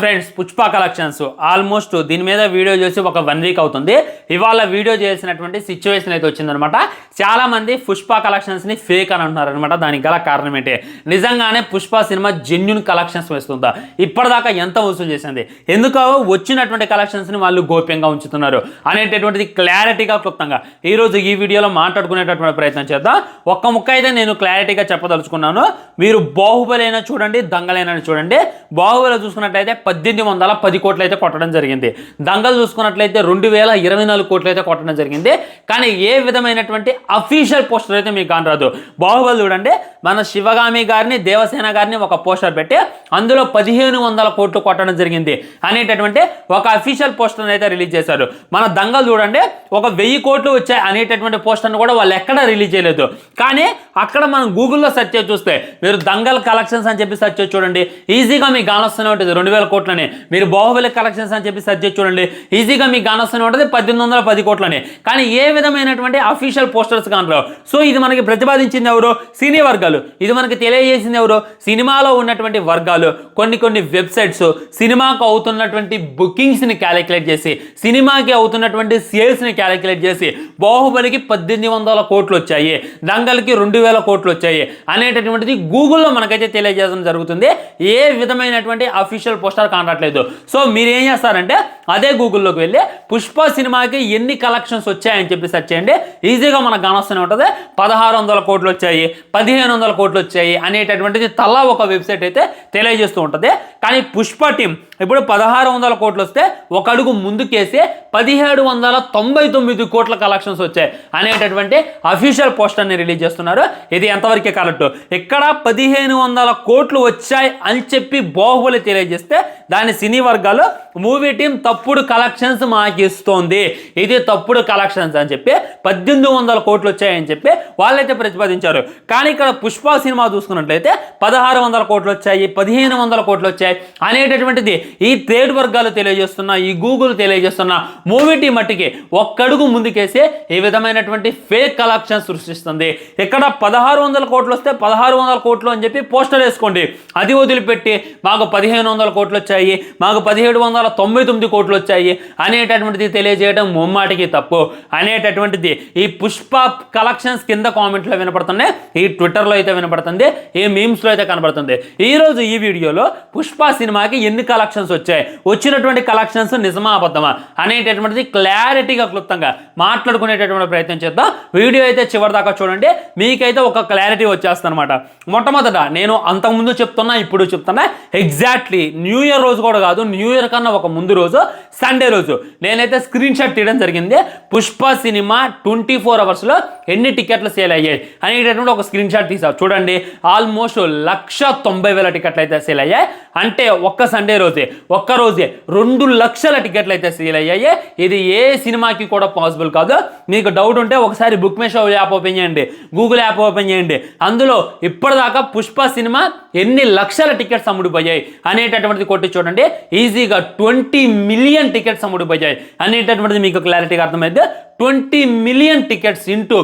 Friends Pushpa collections almost దీని మీద video చేసి ఒక 1 వీక్ అవుతుంది. ఇవాళ వీడియో చేసినటువంటి సిచ్యువేషన్ అయితే వచ్చిందనమాట. చాలా మంది పుష్ప కలెక్షన్స్ ని ఫేక్ అని అంటున్నారు అనమాట. దానికి గల కారణం ఏంటి? నిజంగానే పుష్ప సినిమా జెన్యూన్ కలెక్షన్స్ వేస్తుందా? ఇప్పటిదాకా ఎంత వసూలు చేసింది? ఎందుకో వచ్చినటువంటి కలెక్షన్స్ ని వాళ్ళు గోప్యంగా ఉంచుతున్నారు అనేటటువంటిది క్లారిటీగా క్లుప్తంగా ఈరోజు ఈ వీడియోలో మాట్లాడుకునేటటువంటి ప్రయత్నం చేద్దాం. ఒక్క ముక్క అయితే నేను క్లారిటీగా చెప్పదలుచుకున్నాను. మీరు బాహుబలి అయినా చూడండి, దంగలైనా చూడండి. బాహుబలి చూసుకున్నట్లయితే 1810 కోట్లు అయితే కొట్టడం జరిగింది. దంగల్ చూసుకున్నట్లయితే 2024 కోట్లు అయితే కొట్టడం జరిగింది. కానీ ఏ విధమైనటువంటి అఫీషియల్ పోస్టర్ అయితే మీకు కానరాదు. బాహుబలి చూడండి, మన శివగామి గారిని, దేవసేన గారిని ఒక పోస్టర్ పెట్టి అందులో 1500 కోట్లు కొట్టడం జరిగింది అనేటటువంటి ఒక అఫీషియల్ పోస్టర్ అయితే రిలీజ్ చేశారు. మన దంగల్ చూడండి, ఒక 1000 కోట్లు వచ్చాయి అనేటటువంటి పోస్టర్ను కూడా వాళ్ళు ఎక్కడ రిలీజ్ చేయలేదు. కానీ అక్కడ మనం గూగుల్లో సెర్చ్ చేసి చూస్తే, మీరు దంగల్ కలెక్షన్స్ అని చెప్పి సెర్చ్ చేసి చూడండి, ఈజీగా మీకు గానొస్తూనే ఉంటుంది 2000 కోట్లని. మీరు బాహుబలి కలెక్షన్స్ అని చెప్పి సెర్చ్ చేసి చూడండి, ఈజీగా మీకు గానొస్తూనే ఉంటుంది 1810 కోట్లని. కానీ ఏ విధమైనటువంటి అఫీషియల్ పోస్టర్స్ కానరావు. సో ఇది మనకి ప్రతిపాదించింది ఎవరు? సినీ వర్గాలు. ఇది మనకి తెలియజేసింది ఎవరు? సినిమాలో ఉన్నటువంటి వర్గాలు. కొన్ని వెబ్సైట్స్ సినిమాకు అవుతున్నటువంటి బుకింగ్స్ని క్యాలిక్యులేట్ చేసి, సినిమాకి అవుతున్నటువంటి సేల్స్ని క్యాలిక్యులేట్ చేసి, బాహుబలికి 1800 కోట్లు వచ్చాయి, దంగల్కి 2000 కోట్లు వచ్చాయి అనేటటువంటిది గూగుల్లో మనకైతే తెలియజేయడం జరుగుతుంది. ఏ విధమైనటువంటి అఫీషియల్ పోస్టర్ కానట్లేదు. సో మీరు ఏం చేస్తారంటే అదే గూగుల్లోకి వెళ్ళి పుష్ప సినిమాకి ఎన్ని కలెక్షన్స్ వచ్చాయని చెప్పి సెర్చ్ చేయండి. ఈజీగా మనకు కానొస్తూనే ఉంటుంది. 1600 కోట్లు వచ్చాయి, 1500 కోట్లు వచ్చాయి అనేటటువంటిది తలా ఒక వెబ్సైట్ అయితే తెలియజేస్తూ ఉంటుంది. కానీ పుష్ప టీం ఇప్పుడు 1600 కోట్లు వస్తే ఒక అడుగు ముందుకేసి 1799 కోట్ల కలెక్షన్స్ వచ్చాయి అనేటటువంటి అఫీషియల్ పోస్టర్ని రిలీజ్ చేస్తున్నారు. ఇది ఎంతవరకే కరెక్ట్? ఇక్కడ 1500 కోట్లు వచ్చాయి అని చెప్పి బాహుబలి తెలియజేస్తే దాని సినీ వర్గాలు మూవీ టీం తప్పుడు కలెక్షన్స్ మాకు ఇస్తోంది, ఇది తప్పుడు కలెక్షన్స్ అని చెప్పి 1800 కోట్లు వచ్చాయని చెప్పి వాళ్ళైతే ప్రతిపాదించారు. కానీ ఇక్కడ పుష్ప సినిమా చూసుకున్నట్లయితే 1600 కోట్లు వచ్చాయి, 1500 కోట్లు వచ్చాయి అనేటటువంటిది ఈ ట్రేడ్ వర్గాలు తెలియజేస్తున్నా, ఈ గూగుల్ తెలియజేస్తున్న మూవీ టీం మట్టికి ఒక్కడుగు ముందుకేసి ఈ విధమైనటువంటి ఫేక్ కలెక్షన్స్ సృష్టిస్తుంది. ఇక్కడ 1600 కోట్లు వస్తే 1600 కోట్లు అని చెప్పి పోస్టర్ వేసుకోండి. అది వదిలిపెట్టి మాకు 1500 కోట్లు వచ్చాయి, మాకు 1799 కోట్లు వచ్చాయి అనేటటువంటిది తెలియజేయడం ముమ్మాటికి తప్పు అనేటటువంటిది ఈ పుష్ప కలెక్షన్స్ కింద కామెంట్లో వినపడుతున్నాయి, ఈ ట్విట్టర్లో అయితే వినపడుతుంది, ఈ మీమ్స్లో అయితే కనబడుతుంది. ఈరోజు ఈ వీడియోలో పుష్ప సినిమాకి ఎన్ని కలెక్షన్స్ వచ్చాయి, వచ్చినటువంటి కలెక్షన్స్ నిజమా అబద్ధమా అనేటటువంటిది క్లారిటీగా క్లుప్తంగా మాట్లాడుకునేటటువంటి ప్రయత్నం చేద్దాం. వీడియో అయితే చివరి దాకా చూడండి, మీకైతే ఒక క్లారిటీ వచ్చేస్తుంది అనమాట. మొట్టమొదట నేను అంతకుముందు చెప్తున్నా, ఇప్పుడు చెప్తున్నా, ఎగ్జాక్ట్లీ న్యూ ఇయర్ రోజు కూడా కాదు, న్యూ ఇయర్ కన్నా ఒక ముందు రోజు సండే రోజు నేనైతే స్క్రీన్ షాట్ తీయడం జరిగింది. పుష్ప సినిమా 24 అవర్స్లో ఎన్ని టికెట్లు సేల్ అయ్యాయి అనేటటువంటి ఒక స్క్రీన్ షాట్ తీసా. చూడండి, ఆల్మోస్ట్ 190,000 టికెట్లు అయితే సేల్ అయ్యాయి. అంటే ఒక్క సండే రోజే, ఒక్క రోజే 2 లక్షల టికెట్లు అయితే సేల్ అయ్యాయి. ఇది ఏ సినిమాకి కూడా పాసిబుల్ కాదు. మీకు డౌట్ ఉంటే ఒకసారి book my show app open చేయండి, గూగుల్ యాప్ ఓపెన్ చేయండి. అందులో ఇప్పటిదాకా పుష్ప సినిమా ఎన్ని లక్షల టికెట్స్ అమ్ముడుపోయాయి అనేటటువంటిది కొట్టి చూడండి. ఈజీగా 20 మిలియన్ టికెట్స్ అమ్ముడుపోయాయి అనేటటువంటిది మీకు క్లారిటీగా అర్థమైంది. 20 మిలియన్ టికెట్స్ ఇంటూ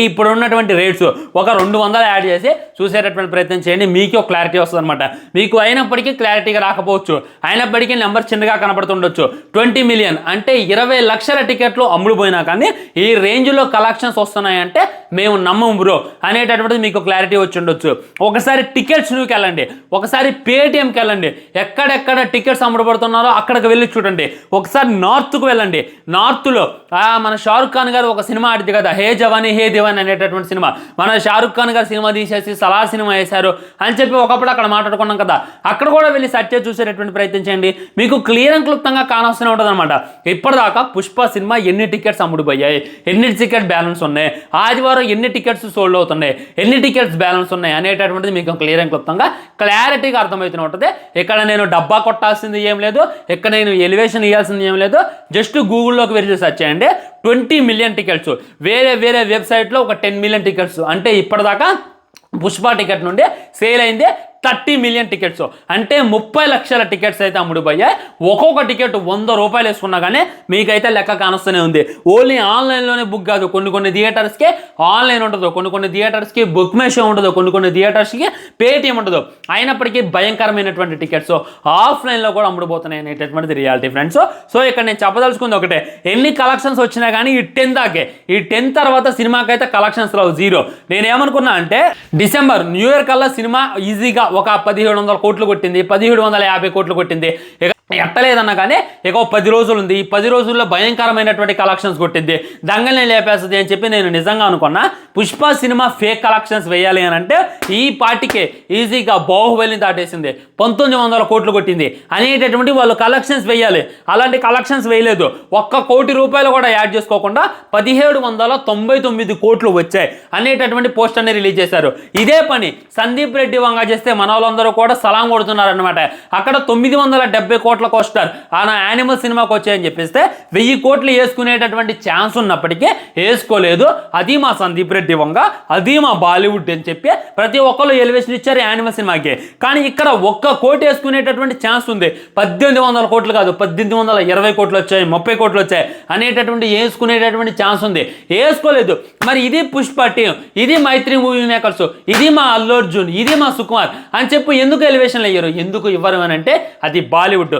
ఇప్పుడు ఉన్నటువంటి రేట్స్ ఒక 200 యాడ్ చేసి చూసేటటువంటి ప్రయత్నం చేయండి. మీకు ఒక క్లారిటీ వస్తుంది అనమాట. మీకు అయినప్పటికీ క్లారిటీగా రాకపోవచ్చు, అయినప్పటికీ నెంబర్ చిన్నగా కనబడుతుండొచ్చు. 20 మిలియన్ అంటే 20 లక్షల టికెట్లు అమ్ముడుపోయినా కానీ ఈ రేంజ్లో కలెక్షన్స్ వస్తున్నాయంటే మేము నమ్మం బ్రో అనేటటువంటిది మీకు క్లారిటీ వచ్చి ఉండొచ్చు. ఒకసారి టికెట్స్ న్యూకి వెళ్ళండి, ఒకసారి పేటిఎంకి వెళ్ళండి, ఎక్కడెక్కడ టికెట్స్ అమ్ముడుపడుతున్నారో అక్కడికి వెళ్ళి చూడండి. ఒకసారి నార్త్కు వెళ్ళండి, నార్త్లో మన షారుఖ్ ఖాన్ గారు ఒక సినిమా ఆడింది కదా, హే జవానీ హే దివాన్ అనేటటువంటి సినిమా. మన షారుఖ్ ఖాన్ గారు సినిమా తీసేసి సలార్ సినిమా వేశారు అని చెప్పి ఒకప్పుడు అక్కడ మాట్లాడుకున్నాం కదా, అక్కడ కూడా వెళ్ళి సెర్చ్ చేసి చూసేటటువంటి ప్రయత్నం చేయండి. మీకు క్లియర్ అండ్ క్లుప్తంగా కానొస్తూనే ఉంటుంది అనమాట. ఇప్పటిదాకా పుష్ప సినిమా ఎన్ని టికెట్స్ అమ్ముడుపోయాయి, ఎన్ని టికెట్ బ్యాలెన్స్ ఉన్నాయి, ఆదివారం ఎన్ని టికెట్స్ సోల్డ్ అవుతున్నాయి, ఎన్ని టికెట్స్ బ్యాలెన్స్ ఉన్నాయి అనేటటువంటిది మీకు క్లియర్ అండ్ క్లుప్తంగా క్లారిటీగా అర్థమవుతూనే ఉంటుంది. ఇక్కడ నేను డబ్బా కొట్టాల్సింది ఏం లేదు, ఇక్కడ నేను ఎలివేషన్ ఇవ్వాల్సింది ఏం లేదు. జస్ట్ గూగుల్లోకి వెళ్ళి సెర్చ్ చేయండి 20 మిలియన్ టికెట్స్. వేరే వెబ్సైట్లో ఒక 10 మిలియన్ టికెట్స్. అంటే ఇప్పటిదాకా పుష్ప టికెట్ నుండి సేల్ అయింది 30 మిలియన్ టికెట్స్, అంటే 30 లక్షల టికెట్స్ అయితే అమ్ముడుపోయాయి. ఒక్కొక్క టికెట్ 100 రూపాయలు వేసుకున్నా కానీ మీకైతే లెక్క కానొస్తూనే ఉంది. ఓన్లీ ఆన్లైన్లోనే బుక్ కాదు, కొన్ని థియేటర్స్కి ఆన్లైన్ ఉండదు, కొన్ని థియేటర్స్కి బుక్ మై షో ఉండదు, కొన్ని థియేటర్స్కి పేటీఎం ఉండదు. అయినప్పటికీ భయంకరమైనటువంటి టికెట్స్ ఆఫ్లైన్లో కూడా అమ్ముడుపోతున్నాయి అనేటటువంటిది రియాలిటీ ఫ్రెండ్స్. సో ఇక్కడ నేను చెప్పదలుచుకుంది ఒకటే, ఎన్ని కలెక్షన్స్ వచ్చినా కానీ ఈ 10 దాకే, ఈ 10 తర్వాత సినిమాకి అయితే కలెక్షన్స్ రావు, జీరో. నేనేమనుకున్నా అంటే డిసెంబర్ న్యూ ఇయర్ కల్లా సినిమా ఈజీగా ఒక 1700 కోట్లు కొట్టింది, 1750 కోట్లు కొట్టింది. ఎట్టలేదన్నా కానీ ఇక 10 రోజులు ఉంది, ఈ 10 రోజుల్లో భయంకరమైనటువంటి కలెక్షన్స్ కొట్టింది, దంగల్ని లేపేస్తుంది అని చెప్పి నేను నిజంగా అనుకున్నా. పుష్ప సినిమా ఫేక్ కలెక్షన్స్ వేయాలి అని అంటే ఈ పార్టీకే ఈజీగా బాహుబలిని దాటేసింది, 1900 కోట్లు కొట్టింది అనేటటువంటి వాళ్ళు కలెక్షన్స్ వేయాలి. అలాంటి కలెక్షన్స్ వేయలేదు. 1 కోటి రూపాయలు కూడా యాడ్ చేసుకోకుండా 1799 కోట్లు వచ్చాయి అనేటటువంటి పోస్టర్ని రిలీజ్ చేశారు. ఇదే పని సందీప్ రెడ్డి వంగ చేస్తే మన వాళ్ళందరూ కూడా సలాం కొడుతున్నారు అనమాట. అక్కడ 970 కోట్ల కోస్టర్ ఆయన యానిమల్ సినిమాకి వచ్చాయని చెప్పేస్తే 1000 కోట్లు వేసుకునేటటువంటి ఛాన్స్ ఉన్నప్పటికీ వేసుకోలేదు. అది మా సందీప్ రెడ్డి వంగ, అది మా బాలీవుడ్ అని చెప్పి ప్రతి ఒక్కరు ఎలివేషన్ ఇచ్చారు యానిమల్ సినిమాకి. కానీ ఇక్కడ 1 కోటి వేసుకునేటటువంటి ఛాన్స్ ఉంది. 1800 కోట్లు కాదు, 1820 కోట్లు వచ్చాయి, 30 కోట్లు వచ్చాయి అనేటటువంటి వేసుకునేటటువంటి ఛాన్స్ ఉంది, వేసుకోలేదు. మరి ఇది పుష్ప టీం, ఇది మైత్రి మూవీ మేకర్స్, ఇది మా అల్లు అర్జున్, ఇది మా సుకుమార్ అని చెప్పి ఎందుకు ఎలివేషన్లు అయ్యారు, ఎందుకు ఇవ్వరు అని అంటే అది బాలీవుడ్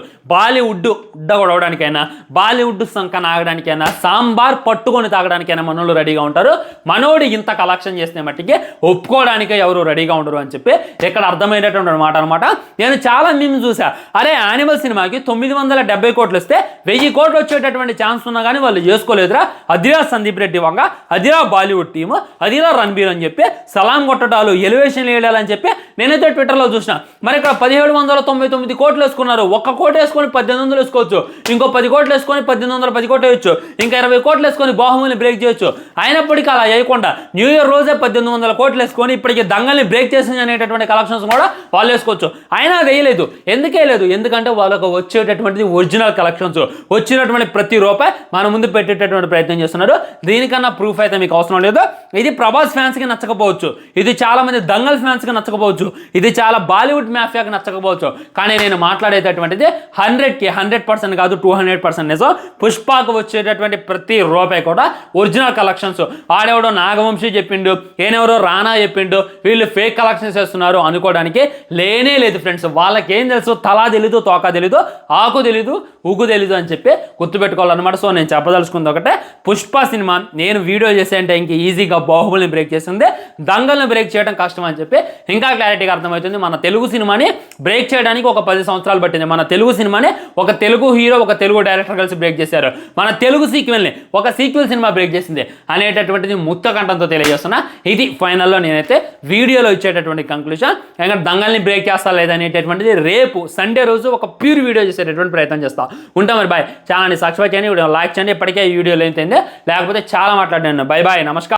ఉడ్డగొడవడానికైనా, బాలీవుడ్ సంఖ నాగడానికైనా, సాంబార్ పట్టుకొని తాగడానికైనా మనోళ్ళు రెడీగా ఉంటారు. మనోడు ఇంత కలెక్షన్ చేసిన మట్టికి ఒప్పుకోవడానికే ఎవరు రెడీగా ఉండరు అని చెప్పి ఇక్కడ అర్థమైనటువంటి మాట అనమాట. నేను చాలా మేము చూసా, అరే యానిమల్ సినిమాకి 970 కోట్లు వస్తే 1000 కోట్లు వచ్చేటటువంటి ఛాన్స్ ఉన్నా కానీ వాళ్ళు చేసుకోలేదురా, అదిరా సందీప్ రెడ్డి వంగ, అదిరా బాలీవుడ్ టీము, అదిరా రణబీర్ అని చెప్పి సలాం కొట్టడాలు, ఎలివేషన్ వేయాలని చెప్పి నేనైతే ట్విట్టర్లో చూసిన. మరి ఇక్కడ 1799 కోట్లు వేసుకున్నారు. 1 కోటి వేసుకొని 1800 వేసుకోవచ్చు, ఇంకో 10 కోట్లు వేసుకొని 1810 కోట్లు వేయచ్చు, ఇంకా 20 కోట్లు వేసుకొని బాహుబలిని బ్రేక్ చేయొచ్చు. అయినప్పటికీ అలా వేయకుండా న్యూ ఇయర్ రోజే 1800 కోట్లు వేసుకొని ఇప్పటికి దంగల్ని బ్రేక్ చేసింది అనేటటువంటి కలెక్షన్స్ కూడా వాళ్ళు వేసుకోవచ్చు. అయినా వేయలేదు. ఎందుకు వేయలేదు? ఎందుకంటే వాళ్ళకు వచ్చేటటువంటిది ఒరిజినల్ కలెక్షన్స్, వచ్చినటువంటి ప్రతి రూపాయి మన ముందు పెట్టేటటువంటి ప్రయత్నం చేస్తున్నారు. దీనికన్నా ప్రూఫ్ అయితే మీకు అవసరం లేదు. ఇది ప్రభాస్ ఫ్యాన్స్కి నచ్చకపోవచ్చు, ఇది చాలా మంది దంగల్ ఫ్యాన్స్కి నచ్చకపోవచ్చు, ఇది చాలా బాలీవుడ్ మాఫియాకి నచ్చకపోవచ్చు. కానీ నేను మాట్లాడేటటువంటిది 100కి 100% కాదు, 200% నిజం. పుష్పకు వచ్చేటటువంటి ప్రతి రూపాయి కూడా ఒరిజినల్ కలెక్షన్స్. ఆడెవడో నాగవంశీ చెప్పిండు, ఏనెవరో రానా చెప్పిండు, వీళ్ళు ఫేక్ కలెక్షన్స్ చేస్తున్నారు అనుకోవడానికి లేనే లేదు ఫ్రెండ్స్. వాళ్ళకేం తెలుసు? తలా తెలీదు, తోక తెలీదు, ఆకు తెలీదు, ఉగ్గు తెలీదు అని చెప్పి గుర్తుపెట్టుకోవాలన్నమాట. సో నేను చెప్పదలుచుకుంది ఒకటే, పుష్ప సినిమా నేను వీడియో చేసే అంటే ఇంక ఈజీగా బాహుబలిని బ్రేక్ చేసింది, దంగల్ని బ్రేక్ చేయడం కష్టం అని చెప్పి ఇంకా క్లారిటీగా అర్థమవుతుంది. మన తెలుగు సినిమాని బ్రేక్ చేయడానికి ఒక 10 సంవత్సరాలు పట్టింది. మన తెలుగు సినిమాని ఒక తెలుగు హీరో, ఒక తెలుగు డైరెక్టర్ కలిసి బ్రేక్ చేశారు. మన తెలుగు సీక్వెల్ని ఒక సీక్వెల్ సినిమా బ్రేక్ చేసింది అనేటటువంటిది ముక్తకంఠంతో తెలియజేస్తున్నా. ఇది ఫైనల్లో నేనైతే వీడియోలో ఇచ్చేటటువంటి కంక్లూజన్. ఇంకా దంగల్ని బ్రేక్ చేస్తా లేదనేటటువంటిది రేపు సండే రోజు ఒక ప్యూర్ వీడియో చేసేటటువంటి ప్రయత్నం చేస్తా ఉంటాం. మరి బాయ్, ఛానల్ని సబ్స్క్రైబ్ చేయండి, వీడియో లైక్ చేయండి. ఇప్పటికే ఈ వీడియోలో ఏంటంటే లేకపోతే చాలా మాట్లాడాను. బై బాయ్, నమస్కారం.